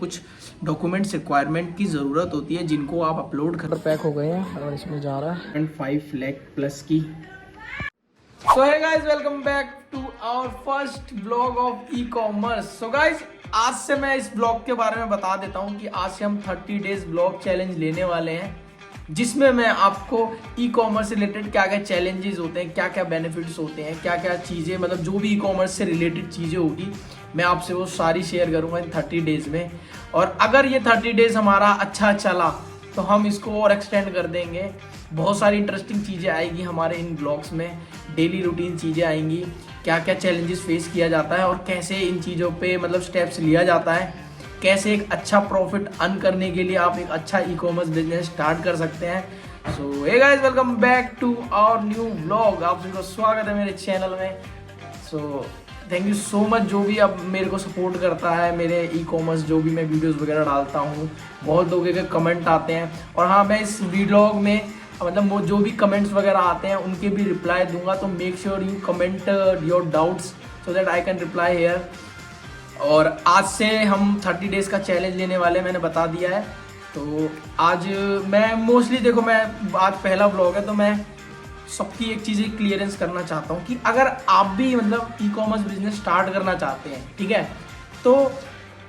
कुछ documents requirement की ज़रूरत होती है जिनको आप अपलोड कर। पैक हो गए हैं और इसमें जा रहा है 5 लाख प्लस की। So hey guys, welcome back to our first blog of e commerce. So guys, आज से मैं इस ब्लॉग के बारे में बता देता हूँ कि आज से हम 30 डेज ब्लॉग चैलेंज लेने वाले हैं, जिसमें मैं आपको ई कॉमर्स से रिलेटेड क्या क्या चैलेंजेस होते हैं, क्या क्या बेनिफिट्स होते हैं, क्या क्या चीज़ें, मतलब जो भी ई कॉमर्स से रिलेटेड चीज़ें होगी मैं आपसे वो सारी शेयर करूंगा इन 30 डेज में। और अगर ये 30 डेज हमारा अच्छा चला तो हम इसको और एक्सटेंड कर देंगे। बहुत सारी इंटरेस्टिंग चीज़ें आएगी हमारे इन ब्लॉग्स में, डेली रूटीन चीज़ें आएंगी, क्या क्या चैलेंजेस फेस किया जाता है और कैसे इन चीज़ों पे मतलब स्टेप्स लिया जाता है, कैसे एक अच्छा प्रॉफिट अर्न करने के लिए आप एक अच्छा ई कॉमर्स बिजनेस स्टार्ट कर सकते हैं। So hey guys, welcome back to our new blog. आप सभी को स्वागत है मेरे चैनल में। So thank you so much जो भी अब मेरे को सपोर्ट करता है, मेरे ई कॉमर्स जो भी मैं वीडियोस वगैरह डालता हूँ, बहुत लोगों के कमेंट आते हैं। और हाँ, मैं इस व्लॉग में मतलब वो जो भी कमेंट्स वगैरह आते हैं उनके भी रिप्लाई दूंगा, तो make sure you comment your doubts so that I can reply here. और आज से हम 30 डेज का चैलेंज लेने वाले, मैंने बता दिया है। तो आज मैं मोस्टली देखो, मैं आज पहला ब्लॉग है तो मैं सबकी एक चीज़ क्लियरेंस करना चाहता हूँ कि अगर आप भी मतलब ई कॉमर्स बिजनेस स्टार्ट करना चाहते हैं, ठीक है, तो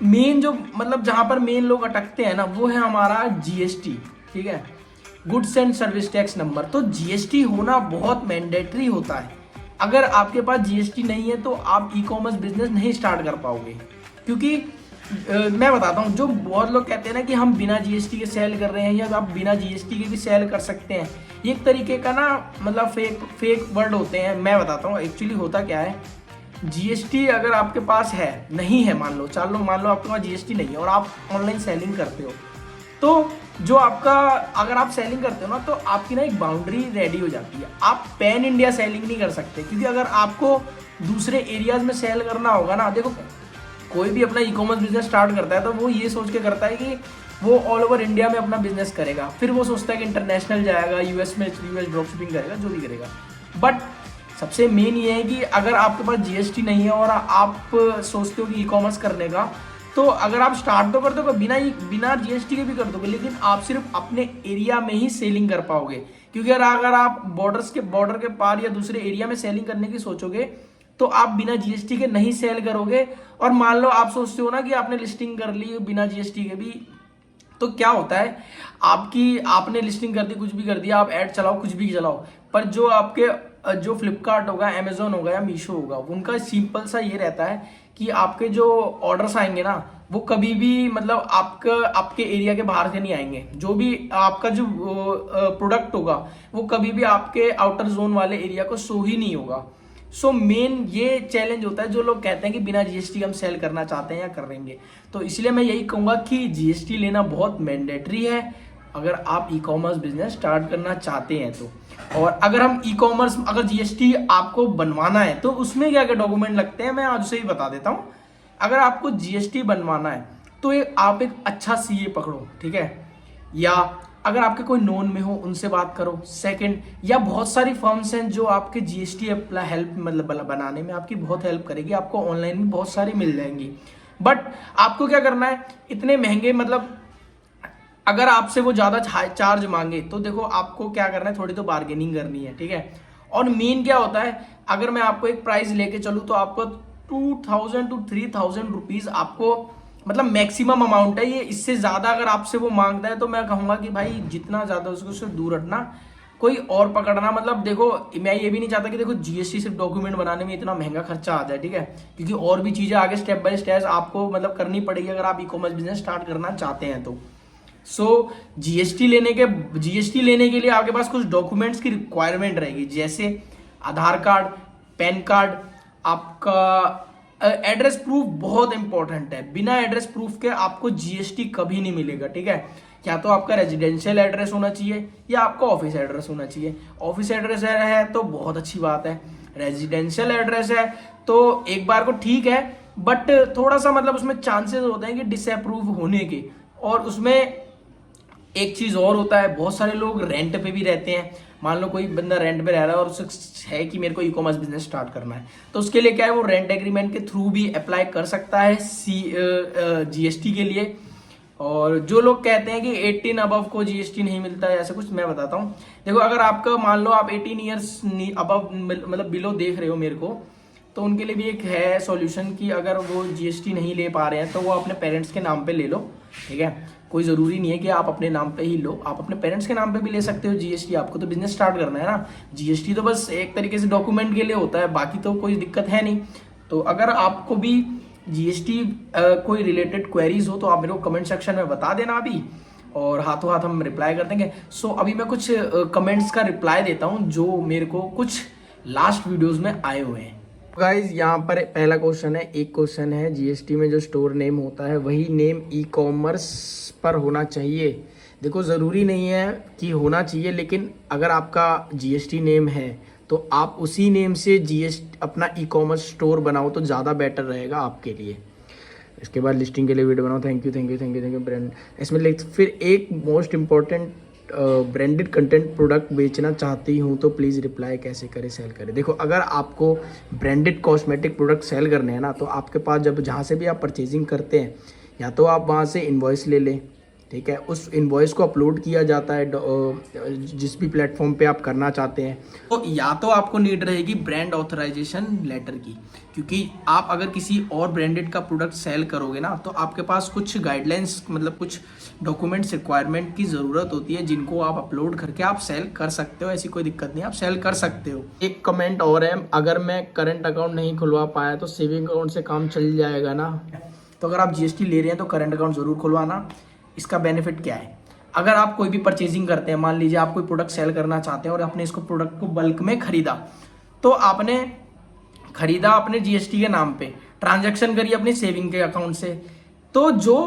मेन जो मतलब जहाँ पर मेन लोग अटकते हैं ना, वो है हमारा जीएसटी, ठीक है, goods and service tax number. तो जीएसटी होना बहुत मैंडेटरी होता है। अगर आपके पास जीएसटी नहीं है तो आप ई कॉमर्स बिजनेस नहीं स्टार्ट कर पाओगे, क्योंकि मैं बताता हूँ, जो बहुत लोग कहते हैं ना कि हम बिना जीएसटी के सेल कर रहे हैं या आप बिना जीएसटी के भी सेल कर सकते हैं, ये एक तरीके का ना मतलब फेक वर्ड होते हैं। मैं बताता हूँ एक्चुअली होता क्या है। जीएसटी अगर आपके पास है, नहीं है, मान लो आपके पास जीएसटी नहीं है और आप ऑनलाइन सेलिंग करते हो, तो जो आपका अगर आप सेलिंग करते हो ना, तो आपकी ना एक बाउंड्री रेडी हो जाती है। आप पैन इंडिया सेलिंग नहीं कर सकते, क्योंकि अगर आपको दूसरे एरियाज में सेल करना होगा ना, देखो कोई भी अपना ई कॉमर्स बिजनेस स्टार्ट करता है तो वो ये सोच के करता है कि वो ऑल ओवर इंडिया में अपना बिजनेस करेगा, फिर वो सोचता है कि इंटरनेशनल जाएगा, यूएस ड्रॉप शिपिंग करेगा, जो भी करेगा। बट सबसे मेन ये है कि अगर आपके पास जीएसटी नहीं है और आप सोचते हो कि ई कॉमर्स करने का, तो अगर आप स्टार्ट तो कर दोगे बिना जीएसटी के भी कर दोगे, लेकिन आप सिर्फ अपने एरिया में ही सेलिंग कर पाओगे। क्योंकि अगर आप बॉर्डर के पार या दूसरे एरिया में सेलिंग करने की सोचोगे तो आप बिना जीएसटी के नहीं सेल करोगे। और मान लो आप सोचते हो ना कि आपने लिस्टिंग कर ली बिना जीएसटी के भी, तो क्या होता है, आपने लिस्टिंग कर दी, कुछ भी कर दिया, आप ऐड चलाओ, कुछ भी चलाओ, पर जो फ्लिपकार्ट होगा, अमेजोन होगा या मीशो होगा, उनका सिंपल सा ये रहता है कि आपके जो ऑर्डर्स आएंगे ना, वो कभी भी मतलब आपके एरिया के बाहर से नहीं आएंगे। जो भी आपका जो प्रोडक्ट होगा वो कभी भी आपके आउटर जोन वाले एरिया को शो ही नहीं होगा। सो मेन ये चैलेंज होता है जो लोग कहते हैं कि बिना जीएसटी हम सेल करना चाहते हैं या करेंगे। तो इसलिए मैं यही कहूंगा कि जीएसटी लेना बहुत मैंडेटरी है अगर आप ई कॉमर्स बिजनेस स्टार्ट करना चाहते हैं तो। और अगर जीएसटी आपको बनवाना है तो उसमें क्या क्या डॉक्यूमेंट लगते हैं, मैं आज से ही बता देता हूँ। अगर आपको जीएसटी बनवाना है तो आप एक अच्छा सीए पकड़ो, ठीक है, या अगर आपके कोई नोन में हो उनसे बात करो। सेकंड, या बहुत सारी फर्म्स हैं जो आपके जीएसटी हेल्प मतलब बनाने में आपकी बहुत हेल्प करेगी, आपको ऑनलाइन भी बहुत सारी मिल जाएंगी। बट आपको क्या करना है, इतने महंगे मतलब अगर आपसे वो ज़्यादा चार्ज मांगे तो देखो आपको क्या करना है, थोड़ी तो बार्गेनिंग करनी है, ठीक है। और मेन क्या होता है, अगर मैं आपको एक प्राइस लेके चलूँ तो आपको 2000 to 3000 रुपीज़ आपको मतलब मैक्सिमम अमाउंट है ये। इससे ज़्यादा अगर आपसे वो मांगता है तो मैं कहूँगा कि भाई जितना ज़्यादा उससे दूर हटना, कोई और पकड़ना। मतलब देखो, मैं ये भी नहीं चाहता कि देखो जीएसटी सिर्फ डॉक्यूमेंट बनाने में इतना महंगा खर्चा आ जाए, ठीक है, क्योंकि और भी चीज़ें आगे स्टेप बाय स्टेप आपको मतलब करनी पड़ेगी अगर आप ई कॉमर्स बिजनेस स्टार्ट करना चाहते हैं तो। सो जीएसटी लेने के लिए आपके पास कुछ डॉक्यूमेंट्स की रिक्वायरमेंट रहेगी, जैसे आधार कार्ड, पैन कार्ड, आपका एड्रेस प्रूफ बहुत इंपॉर्टेंट है। बिना एड्रेस प्रूफ के आपको जीएसटी कभी नहीं मिलेगा, ठीक है। या तो आपका रेजिडेंशियल एड्रेस होना चाहिए या आपका ऑफिस एड्रेस होना चाहिए। ऑफिस एड्रेस है तो बहुत अच्छी बात है, रेजिडेंशियल एड्रेस है तो एक बार को ठीक है, बट थोड़ा सा मतलब उसमें चांसेस होते हैं कि डिसअप्रूव होने के। और उसमें एक चीज और होता है, बहुत सारे लोग रेंट पे भी रहते हैं। मान लो कोई बंदा रेंट पे रह रहा है और उसे है कि मेरे को ई कॉमर्स बिजनेस स्टार्ट करना है, तो उसके लिए क्या है वो रेंट एग्रीमेंट के थ्रू भी अप्लाई कर सकता है जीएसटी के लिए। और जो लोग कहते हैं कि 18 अबव को जीएसटी नहीं मिलता है, ऐसा कुछ मैं बताता हूँ। देखो अगर आपका मान लो आप 18 ईयर्स अबव मतलब बिलो देख रहे हो मेरे को, तो उनके लिए भी एक है सॉल्यूशन कि अगर वो जीएसटी नहीं ले पा रहे हैं तो वो अपने पेरेंट्स के नाम पे ले लो, ठीक है। कोई ज़रूरी नहीं है कि आप अपने नाम पे ही लो, आप अपने पेरेंट्स के नाम पे भी ले सकते हो जीएसटी। आपको तो बिजनेस स्टार्ट करना है ना, जीएसटी तो बस एक तरीके से डॉक्यूमेंट के लिए होता है, बाकी तो कोई दिक्कत है नहीं। तो अगर आपको भी जीएसटी कोई रिलेटेड क्वेरीज हो तो आप मेरे को कमेंट सेक्शन में बता देना अभी, और हाथों हाथ हम रिप्लाई कर देंगे। सो अभी मैं कुछ कमेंट्स का रिप्लाई देता हूँ जो मेरे को कुछ लास्ट वीडियोस में आए हुए हैं। गाइज यहाँ पर पहला क्वेश्चन है, एक क्वेश्चन है जीएसटी में जो स्टोर नेम होता है वही नेम ई कॉमर्स पर होना चाहिए। देखो ज़रूरी नहीं है कि होना चाहिए, लेकिन अगर आपका जीएसटी नेम है तो आप उसी नेम से जीएसटी अपना ई कॉमर्स स्टोर बनाओ तो ज़्यादा बेटर रहेगा आपके लिए। इसके बाद लिस्टिंग के लिए वीडियो बनाओ, thank you thank you thank you thank you brand इसमें लिख। फिर एक most important branded content product बेचना चाहती हूँ तो प्लीज़ रिप्लाई कैसे करें सेल करें। देखो अगर आपको ब्रांडेड कॉस्मेटिक प्रोडक्ट सेल करने हैं ना, तो आपके पास जब जहाँ से भी आप परचेजिंग करते हैं, या तो आप वहाँ से इन्वॉइस ले लें, ठीक है। उस इन्वॉइस को अपलोड किया जाता है जिस भी प्लेटफॉर्म पे आप करना चाहते हैं। तो या तो आपको नीड रहेगी ब्रांड ऑथराइजेशन लेटर की, क्योंकि आप अगर किसी और ब्रांडेड का प्रोडक्ट सेल करोगे ना तो आपके पास कुछ गाइडलाइंस मतलब कुछ डॉक्यूमेंट्स रिक्वायरमेंट की ज़रूरत होती है जिनको आप अपलोड करके आप सेल कर सकते हो। ऐसी कोई दिक्कत नहीं, आप सेल कर सकते हो। एक कमेंट और है, अगर मैं करंट अकाउंट नहीं खुलवा पाया तो सेविंग अकाउंट से काम चल जाएगा ना। तो अगर आप जीएसटी ले रहे हैं तो करंट अकाउंट ज़रूर खुलवाना। इसका बेनिफिट क्या है, अगर आप कोई भी परचेजिंग करते हैं, मान लीजिए आप कोई प्रोडक्ट सेल करना चाहते हैं और आपने इसको प्रोडक्ट को बल्क में खरीदा, तो आपने खरीदा अपने जीएसटी के नाम पे, ट्रांजैक्शन करी अपनी सेविंग के अकाउंट से, तो जो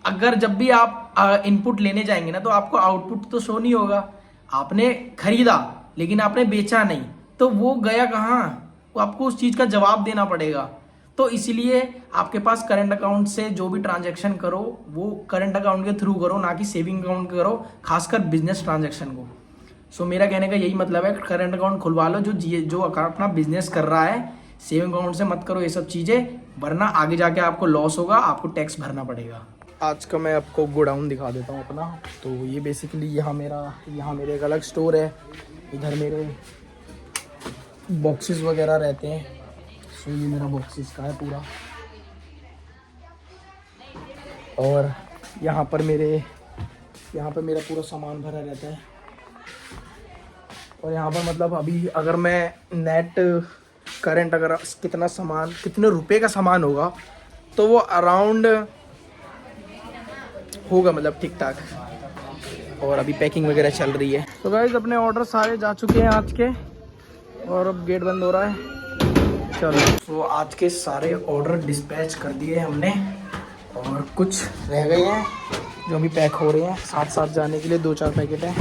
अगर जब भी आप इनपुट लेने जाएंगे ना तो आपको आउटपुट तो शो नहीं होगा। आपने खरीदा लेकिन आपने बेचा नहीं, तो वो गया कहाँ, वो आपको उस चीज़ का जवाब देना पड़ेगा। तो इसीलिए आपके पास करंट अकाउंट से जो भी ट्रांजैक्शन करो वो करंट अकाउंट के थ्रू करो, ना कि सेविंग अकाउंट करो, खासकर बिजनेस ट्रांजैक्शन को। सो मेरा कहने का यही मतलब है, करंट अकाउंट खुलवा लो जो अपना बिजनेस कर रहा है। सेविंग अकाउंट से मत करो ये सब चीज़ें, वरना आगे जाके आपको लॉस होगा, आपको टैक्स भरना पड़ेगा। आज का मैं आपको गोडाउन दिखा देता हूँ अपना। तो ये बेसिकली यहाँ मेरे एक अलग स्टोर है, इधर मेरे बॉक्सेस वगैरह रहते हैं। तो ये मेरा बॉक्सेस का है पूरा, और यहाँ पर मेरा पूरा सामान भरा रहता है। और यहाँ पर मतलब अभी अगर मैं नेट करंट अगर कितने रुपए का सामान होगा तो वो अराउंड होगा मतलब ठीक ठाक। और अभी पैकिंग वगैरह चल रही है। तो गाइस अपने ऑर्डर सारे जा चुके हैं आज के, और अब गेट बंद हो रहा है। चलो तो आज के सारे ऑर्डर डिस्पैच कर दिए हमने, और कुछ रह गए हैं जो अभी पैक हो रहे हैं। साथ जाने के लिए 2-4 पैकेट हैं।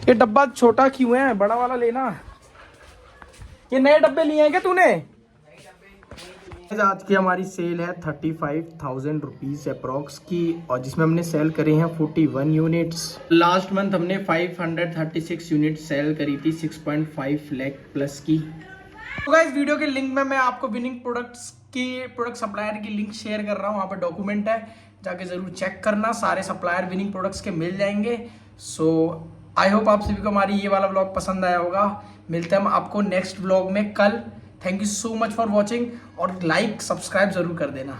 ये डब्बा छोटा क्यों है, बड़ा वाला लेना। ये नए डब्बे लिए हैं क्या तूने? आज की हमारी सेल है 35,000 रुपीज़ अप्रॉक्स की, और जिसमें हमने सेल करे हैं 41 यूनिट्स। लास्ट मंथ हमने 536 यूनिट सेल करी थी 6.5 लाख प्लस की। तो गाइस वीडियो के लिंक में मैं आपको विनिंग प्रोडक्ट सप्लायर की लिंक शेयर कर रहा हूँ। वहाँ पर डॉक्यूमेंट है, जाके ज़रूर चेक करना। सारे सप्लायर विनिंग प्रोडक्ट्स के मिल जाएंगे। सो आई होप आप सभी को हमारी ये वाला व्लॉग पसंद आया होगा। मिलते हैं हम आपको नेक्स्ट व्लॉग में कल। Thank you so much for watching, और लाइक सब्सक्राइब ज़रूर कर देना।